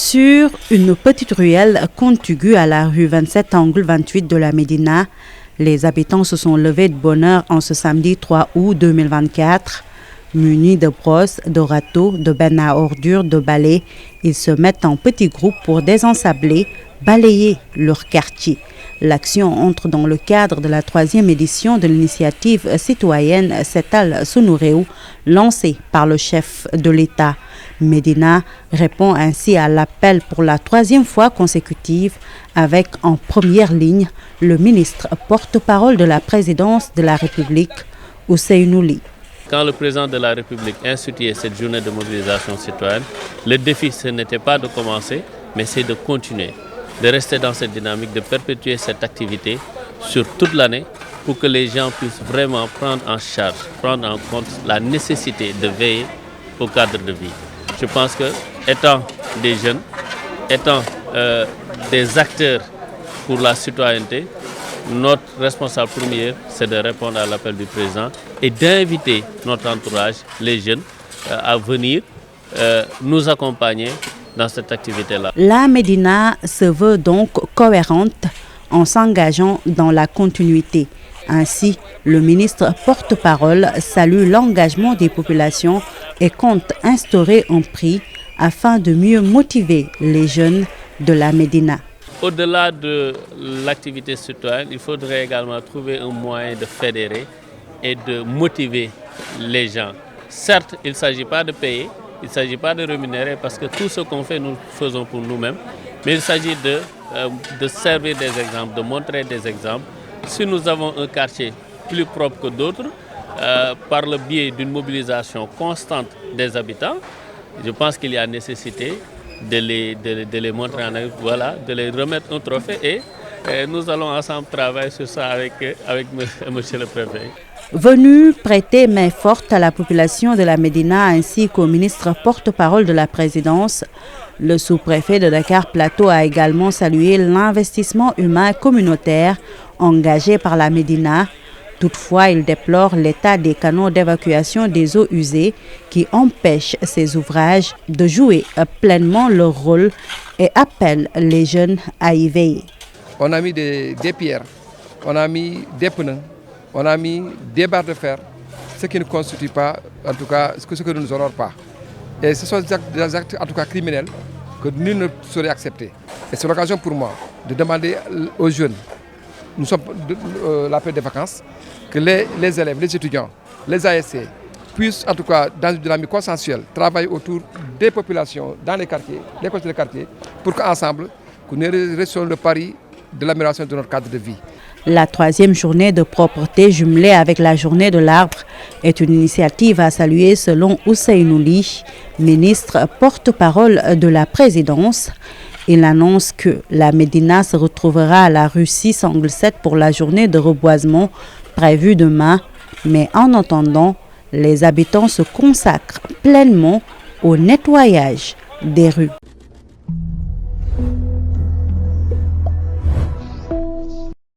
Sur une petite ruelle contiguë à la rue 27 angle 28 de la Médina, les habitants se sont levés de bonne heure en ce samedi 3 août 2024. Munis de brosses, de râteaux, de bennes à ordures, de balais, ils se mettent en petits groupes pour désensabler, balayer leur quartier. L'action entre dans le cadre de la 3e édition de l'initiative citoyenne Setal Sunu Réew, lancée par le chef de l'État. Médina répond ainsi à l'appel pour la 3e fois consécutive avec en première ligne le ministre porte-parole de la présidence de la République, Ousseynou Ly. Quand le président de la République instituait cette journée de mobilisation citoyenne, le défi ce n'était pas de commencer, mais c'est de continuer, de rester dans cette dynamique, de perpétuer cette activité sur toute l'année pour que les gens puissent vraiment prendre en charge, prendre en compte la nécessité de veiller au cadre de vie. Je pense que, étant des jeunes, étant des acteurs pour la citoyenneté, notre responsable premier, c'est de répondre à l'appel du président et d'inviter notre entourage, les jeunes, à venir nous accompagner dans cette activité-là. La Médina se veut donc cohérente en s'engageant dans la continuité. Ainsi, le ministre porte-parole salue l'engagement des populations et compte instaurer un prix afin de mieux motiver les jeunes de la Médina. Au-delà de l'activité citoyenne, il faudrait également trouver un moyen de fédérer et de motiver les gens. Certes, il ne s'agit pas de payer, il ne s'agit pas de rémunérer parce que tout ce qu'on fait, nous le faisons pour nous-mêmes. Mais il s'agit de servir des exemples, de montrer des exemples. Si nous avons un quartier plus propre que d'autres, par le biais d'une mobilisation constante des habitants, je pense qu'il y a nécessité de les montrer en œuvre, voilà, de les remettre un trophée et nous allons ensemble travailler sur ça avec monsieur le préfet. Venu prêter main forte à la population de la Médina ainsi qu'au ministre porte-parole de la présidence, le sous-préfet de Dakar Plateau a également salué l'investissement humain communautaire engagé par la Médina. Toutefois, il déplore l'état des canaux d'évacuation des eaux usées qui empêchent ces ouvrages de jouer pleinement leur rôle et appelle les jeunes à y veiller. On a mis des pierres, on a mis des pneus, on a mis des barres de fer, ce qui ne constitue pas, en tout cas, ce que nous n'honorons pas. Et ce sont des actes, en tout cas criminels, que nul ne saurait accepter. Et c'est l'occasion pour moi de demander aux jeunes, nous sommes la période des vacances, que les élèves, les étudiants, les ASC puissent, en tout cas, dans une dynamique consensuelle, travailler autour des populations dans les quartiers, les côtés des quartiers, pour qu'ensemble, nous restions le pari de l'amélioration de notre cadre de vie. La 3e journée de propreté jumelée avec la journée de l'arbre est une initiative à saluer selon Ousseynou Ly, ministre porte-parole de la présidence. Il annonce que la Médina se retrouvera à la rue 6 angle 7 pour la journée de reboisement prévue demain. Mais en attendant, les habitants se consacrent pleinement au nettoyage des rues.